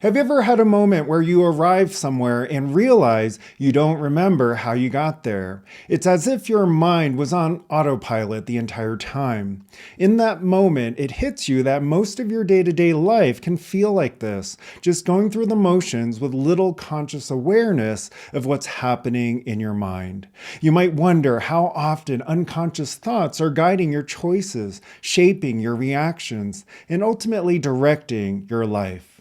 Have you ever had a moment where you arrive somewhere and realize you don't remember how you got there? It's as if your mind was on autopilot the entire time. In that moment, it hits you that most of your day-to-day life can feel like this, just going through the motions with little conscious awareness of what's happening in your mind. You might wonder how often unconscious thoughts are guiding your choices, shaping your reactions, and ultimately directing your life.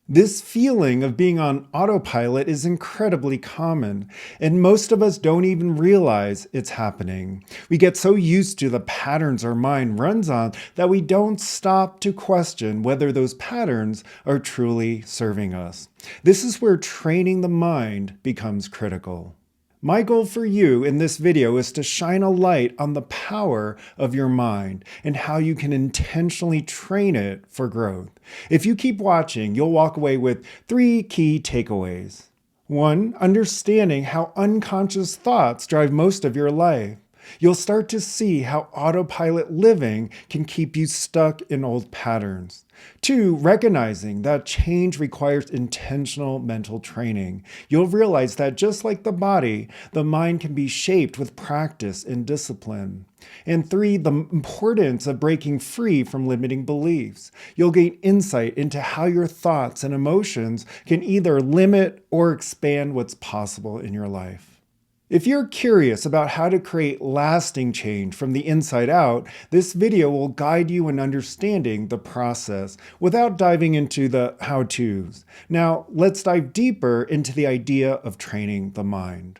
This feeling of being on autopilot is incredibly common, and most of us don't even realize it's happening. We get so used to the patterns our mind runs on that we don't stop to question whether those patterns are truly serving us. This is where training the mind becomes critical. My goal for you in this video is to shine a light on the power of your mind and how you can intentionally train it for growth. If you keep watching, you'll walk away with 3 key takeaways. 1, understanding how unconscious thoughts drive most of your life. You'll start to see how autopilot living can keep you stuck in old patterns. 2, recognizing that change requires intentional mental training. You'll realize that just like the body, the mind can be shaped with practice and discipline. And 3, the importance of breaking free from limiting beliefs. You'll gain insight into how your thoughts and emotions can either limit or expand what's possible in your life. If you're curious about how to create lasting change from the inside out, this video will guide you in understanding the process without diving into the how-tos. Now, let's dive deeper into the idea of training the mind.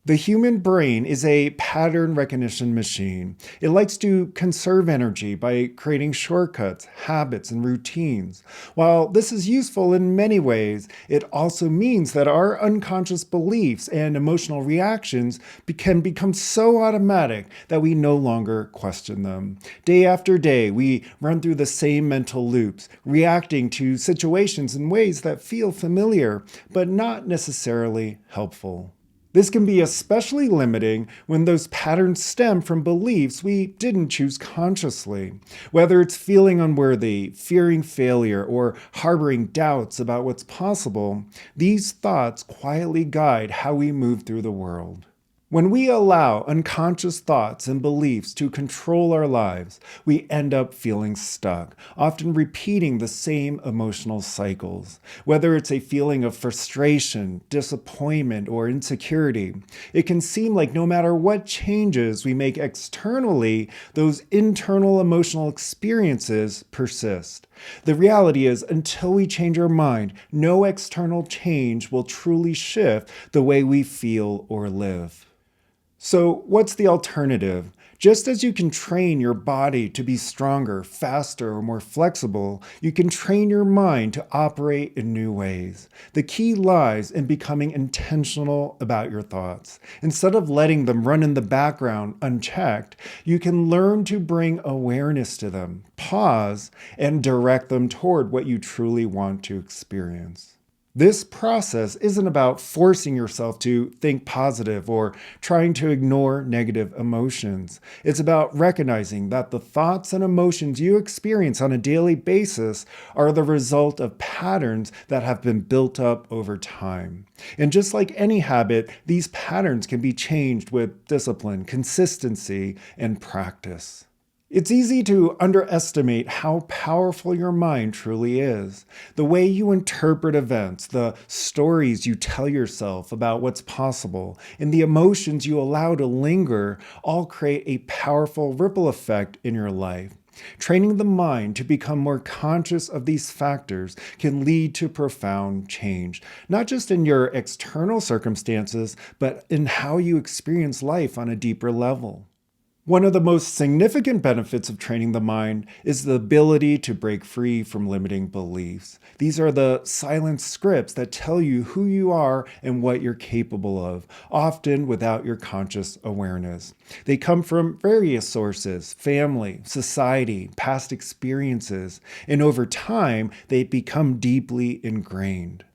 The human brain is a pattern recognition machine. It likes to conserve energy by creating shortcuts, habits, and routines. While this is useful in many ways, it also means that our unconscious beliefs and emotional reactions can become so automatic that we no longer question them. Day after day, we run through the same mental loops, reacting to situations in ways that feel familiar, but not necessarily helpful. This can be especially limiting when those patterns stem from beliefs we didn't choose consciously. Whether it's feeling unworthy, fearing failure, or harboring doubts about what's possible, these thoughts quietly guide how we move through the world. When we allow unconscious thoughts and beliefs to control our lives, we end up feeling stuck, often repeating the same emotional cycles. Whether it's a feeling of frustration, disappointment, or insecurity, it can seem like no matter what changes we make externally, those internal emotional experiences persist. The reality is, until we change our mind, no external change will truly shift the way we feel or live. So what's the alternative? Just as you can train your body to be stronger, faster, or more flexible, you can train your mind to operate in new ways. The key lies in becoming intentional about your thoughts. Instead of letting them run in the background unchecked, you can learn to bring awareness to them, pause, and direct them toward what you truly want to experience. This process isn't about forcing yourself to think positive or trying to ignore negative emotions. It's about recognizing that the thoughts and emotions you experience on a daily basis are the result of patterns that have been built up over time. And just like any habit, these patterns can be changed with discipline, consistency, and practice. It's easy to underestimate how powerful your mind truly is. The way you interpret events, the stories you tell yourself about what's possible, and the emotions you allow to linger all create a powerful ripple effect in your life. Training the mind to become more conscious of these factors can lead to profound change, not just in your external circumstances, but in how you experience life on a deeper level. One of the most significant benefits of training the mind is the ability to break free from limiting beliefs. These are the silent scripts that tell you who you are and what you're capable of, often without your conscious awareness. They come from various sources: family, society, past experiences, and over time, they become deeply ingrained.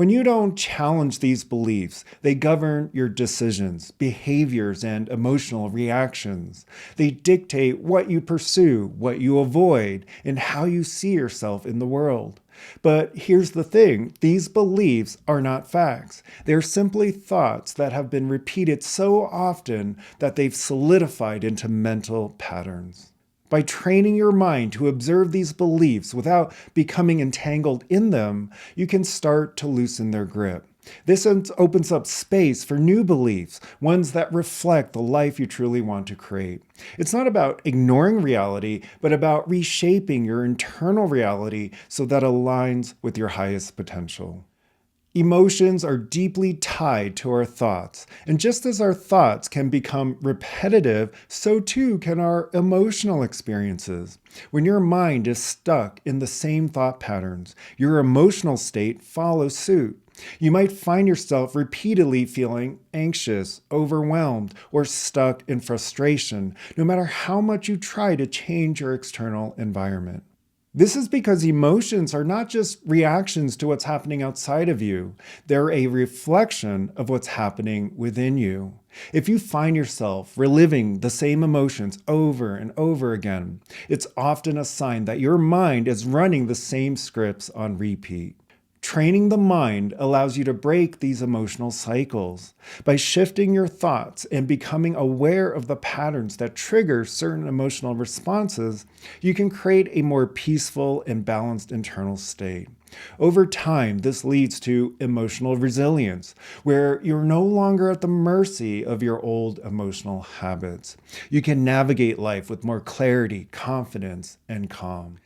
When you don't challenge these beliefs, they govern your decisions, behaviors, and emotional reactions. They dictate what you pursue, what you avoid, and how you see yourself in the world. But here's the thing, these beliefs are not facts. They're simply thoughts that have been repeated so often that they've solidified into mental patterns. By training your mind to observe these beliefs without becoming entangled in them, you can start to loosen their grip. This opens up space for new beliefs, ones that reflect the life you truly want to create. It's not about ignoring reality, but about reshaping your internal reality so that aligns with your highest potential. Emotions are deeply tied to our thoughts, and just as our thoughts can become repetitive, so too can our emotional experiences. When your mind is stuck in the same thought patterns, your emotional state follows suit. You might find yourself repeatedly feeling anxious, overwhelmed, or stuck in frustration, no matter how much you try to change your external environment. This is because emotions are not just reactions to what's happening outside of you. They're a reflection of what's happening within you. If you find yourself reliving the same emotions over and over again, it's often a sign that your mind is running the same scripts on repeat. Training the mind allows you to break these emotional cycles. By shifting your thoughts and becoming aware of the patterns that trigger certain emotional responses, you can create a more peaceful and balanced internal state. Over time, this leads to emotional resilience, where you're no longer at the mercy of your old emotional habits. You can navigate life with more clarity, confidence, and calm.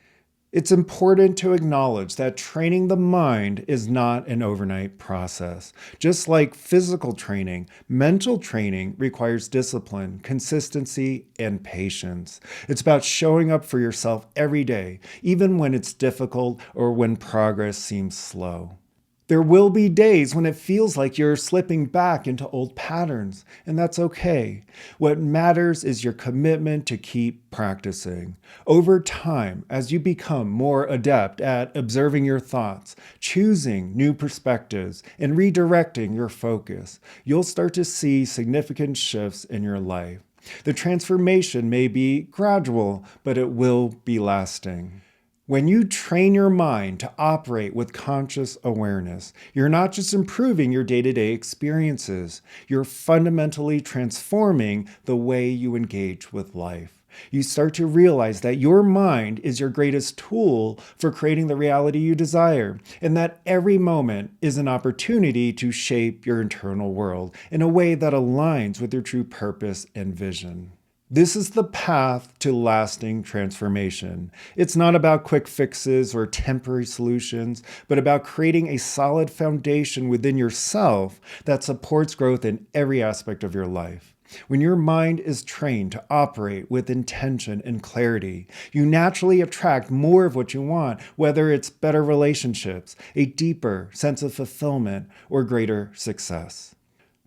It's important to acknowledge that training the mind is not an overnight process. Just like physical training, mental training requires discipline, consistency, and patience. It's about showing up for yourself every day, even when it's difficult or when progress seems slow. There will be days when it feels like you're slipping back into old patterns, and that's okay. What matters is your commitment to keep practicing. Over time, as you become more adept at observing your thoughts, choosing new perspectives, and redirecting your focus, you'll start to see significant shifts in your life. The transformation may be gradual, but it will be lasting. When you train your mind to operate with conscious awareness, you're not just improving your day-to-day experiences, you're fundamentally transforming the way you engage with life. You start to realize that your mind is your greatest tool for creating the reality you desire, and that every moment is an opportunity to shape your internal world in a way that aligns with your true purpose and vision. This is the path to lasting transformation. It's not about quick fixes or temporary solutions, but about creating a solid foundation within yourself that supports growth in every aspect of your life. When your mind is trained to operate with intention and clarity, you naturally attract more of what you want, whether it's better relationships, a deeper sense of fulfillment, or greater success.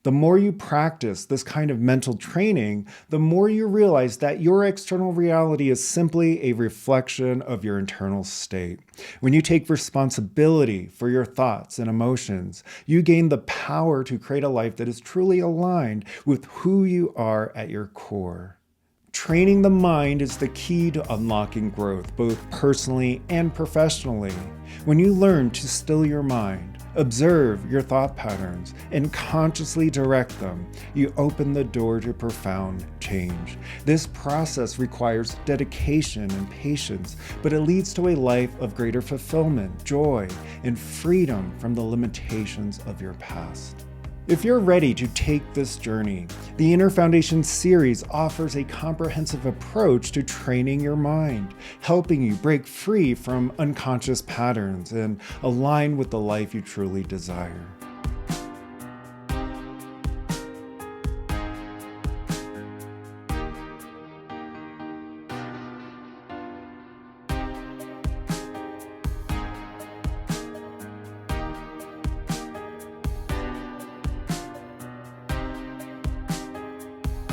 The more you practice this kind of mental training, the more you realize that your external reality is simply a reflection of your internal state. When you take responsibility for your thoughts and emotions, you gain the power to create a life that is truly aligned with who you are at your core. Training the mind is the key to unlocking growth, both personally and professionally. When you learn to still your mind, observe your thought patterns, and consciously direct them, you open the door to profound change. This process requires dedication and patience, but it leads to a life of greater fulfillment, joy, and freedom from the limitations of your past. If you're ready to take this journey, the Inner Foundation series offers a comprehensive approach to training your mind, helping you break free from unconscious patterns and align with the life you truly desire.